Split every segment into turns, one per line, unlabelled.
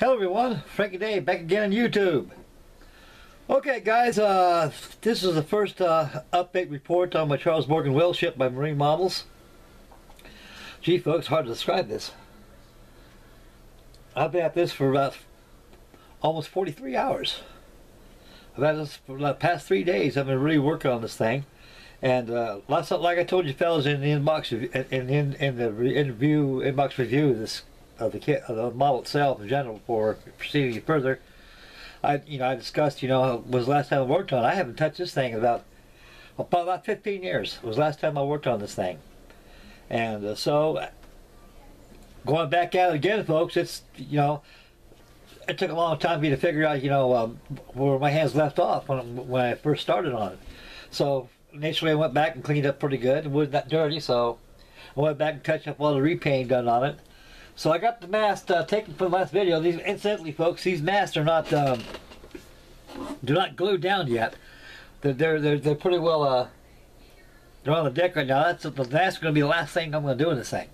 Hello everyone, Frankie Day back again on YouTube. Okay guys, this is the first update report on my Charles Morgan whale ship by Marine Models. Gee folks, hard to describe this. I've been at this for about almost 43 hours. I've had this for the past 3 days. I've been really working on this thing. And like I told you fellas in the inbox, in the interview inbox review of this of the kit, of the model itself in general, for proceeding further, I discussed, was the last time I worked on it. I haven't touched this thing in about 15 years. It was the last time I worked on this thing. And so going back at it again, folks, it's, it took a long time for me to figure out, where my hands left off when I first started on it. So initially I went back and cleaned up pretty good. It wasn't that dirty, so I went back and touched up all the repaint done on it. So I got the mast taken from the last video. These, incidentally, folks, these masts are not do not glue down yet. They're pretty well they're on the deck right now. The mast is going to be the last thing I'm going to do in this thing.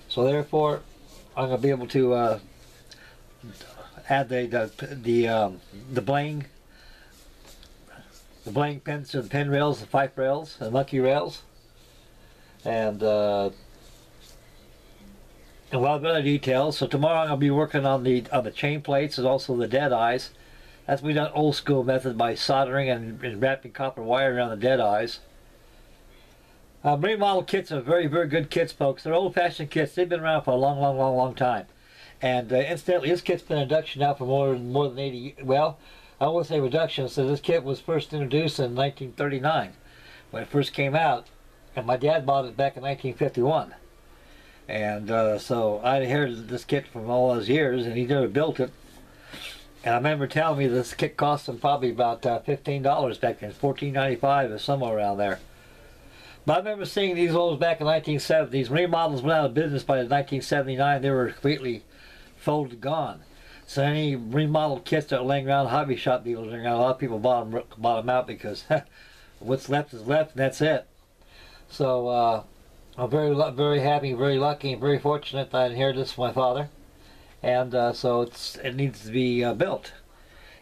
So therefore, I'm going to be able to add the blaying pins to the pin rails, the fife rails, the monkey rails, and a lot of other details. So tomorrow I'm going to be working on the chain plates and also the dead eyes. That's we done old school method by soldering and wrapping copper wire around the dead eyes. Marine model kits are very, very good kits, folks. They're old-fashioned kits. They've been around for a long time. And incidentally, this kit's been in production now for more than 80. Well, I won't say reduction. So this kit was first introduced in 1939 when it first came out, and my dad bought it back in 1951. And so I inherited this kit from all those years, and he never built it. And I remember telling me this kit cost him probably about $15 back then, $14.95 or somewhere around there. But I remember seeing these ones back in the 1970s. Marine Models went out of business by 1979. They were completely folded, gone. So any remodeled kits that are laying around hobby shop dealers, a lot of people bought them out because what's left is left, and that's it. So I'm very happy, very lucky, and very fortunate that I inherited this from my father. And so it needs to be built.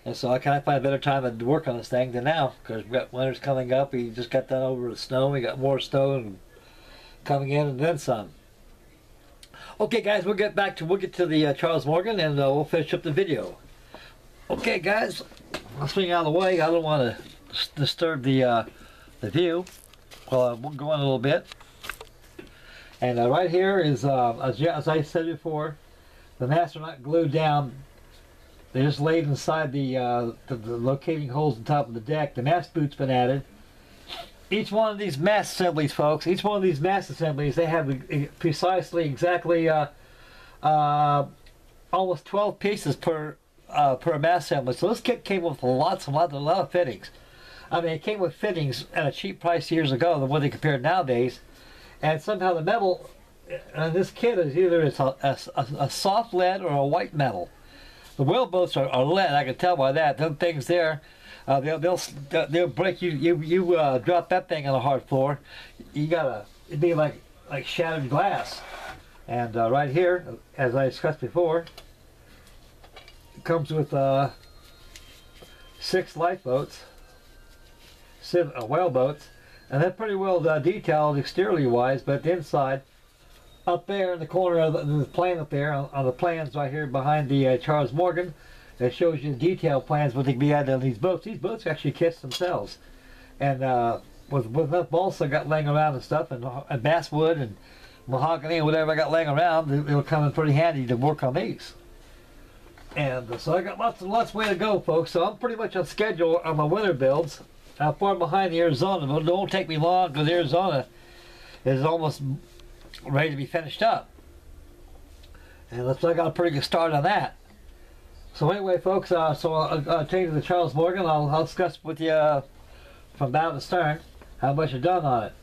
And so I can't find a better time to work on this thing than now, because we've got winter's coming up. We just got done over the snow. We got more snow coming in, and then some. Okay, guys, we'll get to the Charles Morgan, and we'll finish up the video. Okay, guys, I'll swing out of the way. I don't want to disturb the view. Well, we'll go in a little bit. And right here is, as I said before, the masts are not glued down. They're just laid inside the locating holes on top of the deck. The mast boot's been added. Each one of these mast assemblies, folks, they have precisely, exactly, almost 12 pieces per mast assembly. So this kit came with a lot of fittings. I mean, it came with fittings at a cheap price years ago than what they compared nowadays. And somehow the metal in this kit is either a soft lead or a white metal. The whale boats are lead. I can tell by that. Them things there, they'll break you. You drop that thing on a hard floor, it'd be like shattered glass. And right here, as I discussed before, it comes with 6 lifeboats, whale boats. And they're pretty well detailed exteriorly wise, but the inside, up there in the corner of the plane up there, on the plans right here behind the Charles Morgan, that shows you the detailed plans what they can be added on these boats. These boats are actually kits themselves. And with enough balsa I got laying around and stuff, and basswood and mahogany and whatever I got laying around, it'll come in pretty handy to work on these. And so I got lots of way to go, folks. So I'm pretty much on schedule on my winter builds. How far behind the Arizona, but it won't take me long because Arizona is almost ready to be finished up. And looks like I got a pretty good start on that. So anyway, folks, so I'll take you to the Charles Morgan. I'll discuss with you from bow to stern how much I've done on it.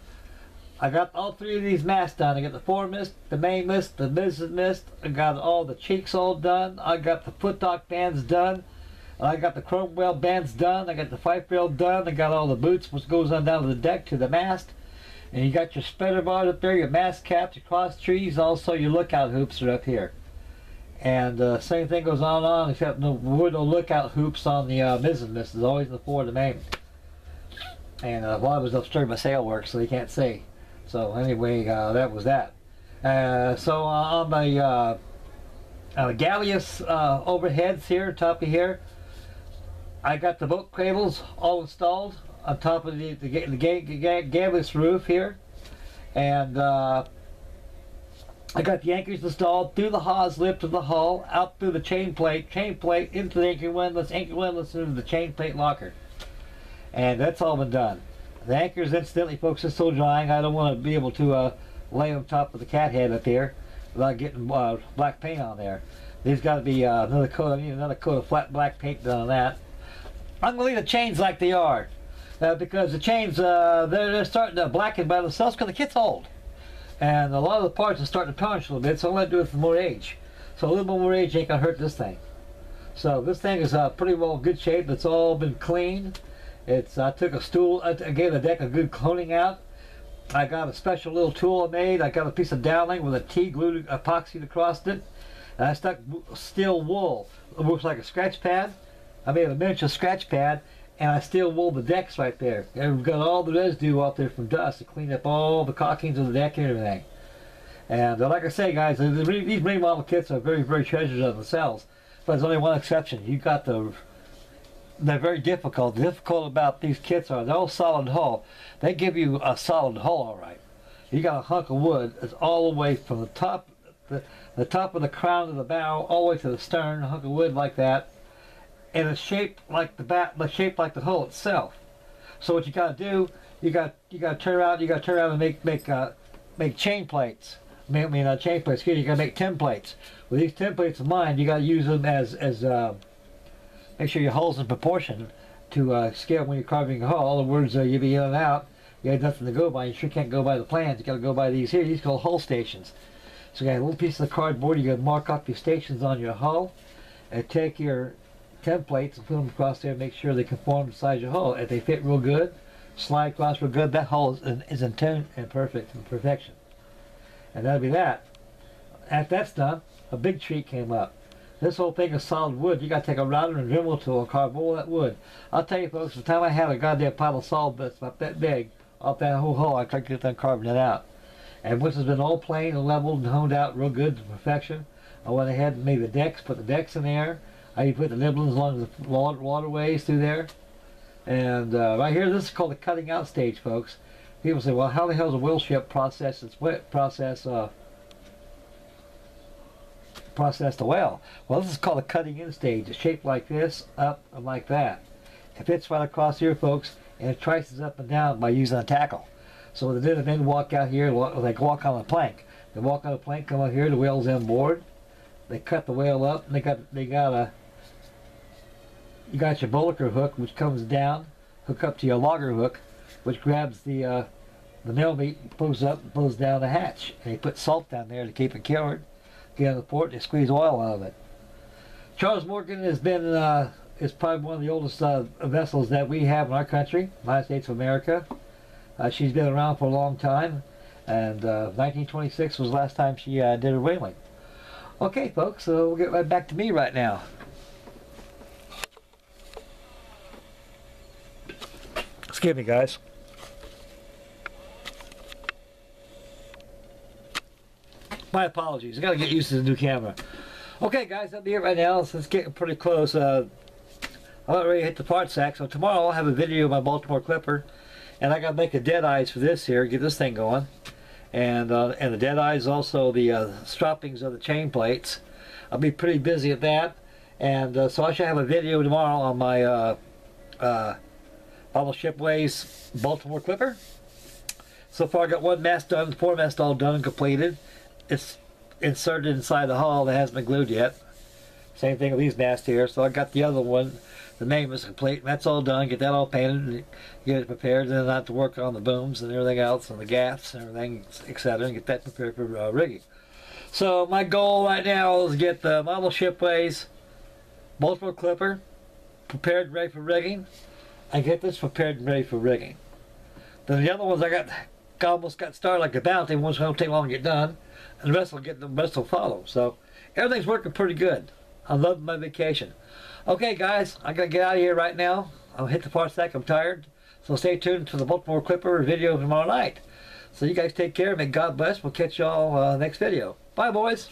I got all 3 of these masts done. I got the foremast, the mainmast, the mizzenmast. I got all the cheeks all done. I got the footdock bands done. I got the chrome whale bands done. I got the fife rail done. I got all the boots, which goes on down to the deck to the mast. And you got your spreader bars up there, your mast caps, your cross trees, also your lookout hoops are up here. And same thing goes on, except no lookout hoops on the mizzen mast. It's always in the fore of the main. And a lot of it's upstream my sail work, so you can't see. So anyway, that was that. So on the galleass overheads here, top of here, I got the boat cradles all installed on top of the galleass roof here, and I got the anchors installed through the hawse lip to the hull, out through the chain plate into the anchor windlass into the chain plate locker. And that's all been done. The anchors, incidentally, folks, are still drying. I don't want to be able to lay on top of the cat head up here without getting black paint on there. There's got to be another coat. I need another coat of flat black paint done on that. I'm going to leave the chains like they are because the chains, they're starting to blacken by themselves because the kit's old. And a lot of the parts are starting to tarnish a little bit, so I'm going to do it for more age. So a little more age ain't going to hurt this thing. So this thing is pretty well good shape. It's all been cleaned. I took a stool, I gave the deck a good cleaning out. I got a special little tool I made. I got a piece of doweling with a T glued epoxy across it. And I stuck steel wool. It looks like a scratch pad. I made a miniature scratch pad, and I steel wooled the decks right there. And we've got all the residue out there from dust to clean up all the caulkings of the deck and everything. And like I say, guys, these remodel kits are very, very treasures of themselves. But there's only one exception. You got they're very difficult. The difficult about these kits are they're all solid hull. They give you a solid hull, all right. You got a hunk of wood that's all the way from the top of the crown of the bow all the way to the stern, a hunk of wood like that, and it's shaped like the hull itself. So what you got to do, you got to turn around and make chain plates. Not chain plates. Excuse me. You got to make templates. With these templates of mine, you got to use them as make sure your hull's in proportion to scale when you're carving a hull. In other words, you be in and out. You have nothing to go by. You sure can't go by the plans. You got to go by these here. These are called hull stations. So you got a little piece of the cardboard. You got to mark up your stations on your hull, and take your templates and put them across there. And make sure they conform to the size of your hull. If they fit real good, slide across real good, that hull is in tune and perfect in perfection. And that'll be that. After that's done, a big treat came up. This whole thing is solid wood. You got to take a router and Dremel tool and carve all that wood. I'll tell you, folks, the time I had a goddamn pile of solid bits about that big off that whole hull, I tried to get them carving it out. And once it's been all planed and leveled and honed out real good to perfection, I went ahead and made the decks, put the decks in there. I even put the nibblings along the waterways through there. And right here, this is called the cutting out stage, folks. People say, well, how the hell does a wheel ship process its process the well? Well, this is called a cutting in stage. It's shaped like this, up, and like that. It fits right across here, folks, and it traces up and down by using a tackle. So the men walk out here, like walk on a plank. They walk on a plank, come out here, the whale's on board. They cut the whale up, and you got your bullocker hook, which comes down, hook up to your logger hook, which grabs the nail meat and pulls up and pulls down the hatch. And they put salt down there to keep it cured. Get on the port, they squeeze oil out of it. Charles Morgan has been is probably one of the oldest vessels that we have in our country, United States of America. She's been around for a long time, and 1926 was the last time she did her whaling. Okay, folks, so we'll get right back to me right now. Excuse me, guys. My apologies. I got to get used to the new camera. Okay, guys, I'll be here right now. So it's getting pretty close. I'm not ready to hit the part sack. So tomorrow I'll have a video of my Baltimore Clipper, and I got to make the dead eyes for this here. Get this thing going, and the dead eyes, also the stroppings of the chain plates. I'll be pretty busy at that, and so I should have a video tomorrow on my Bottle Shipways Baltimore Clipper. So far, I got one mast done, 4 masts all done and completed. It's inserted inside the hull that hasn't been glued yet. Same thing with these masts here. So I got the other one. The name is complete. That's all done. Get that all painted and get it prepared. Then I have to work on the booms and everything else and the gaffs and everything, etc. And get that prepared for rigging. So my goal right now is to get the Model Shipways Baltimore Clipper prepared and ready for rigging. I get this prepared and ready for rigging. Then the other ones I almost got started like a bounty. One's going to take long to get done, and the rest will follow. So everything's working pretty good. I love my vacation. Okay, guys, I'm going to get out of here right now. I'll hit the far stack. I'm tired. So stay tuned to the Baltimore Clipper video tomorrow night. So you guys take care. May God bless. We'll catch y'all next video. Bye, boys.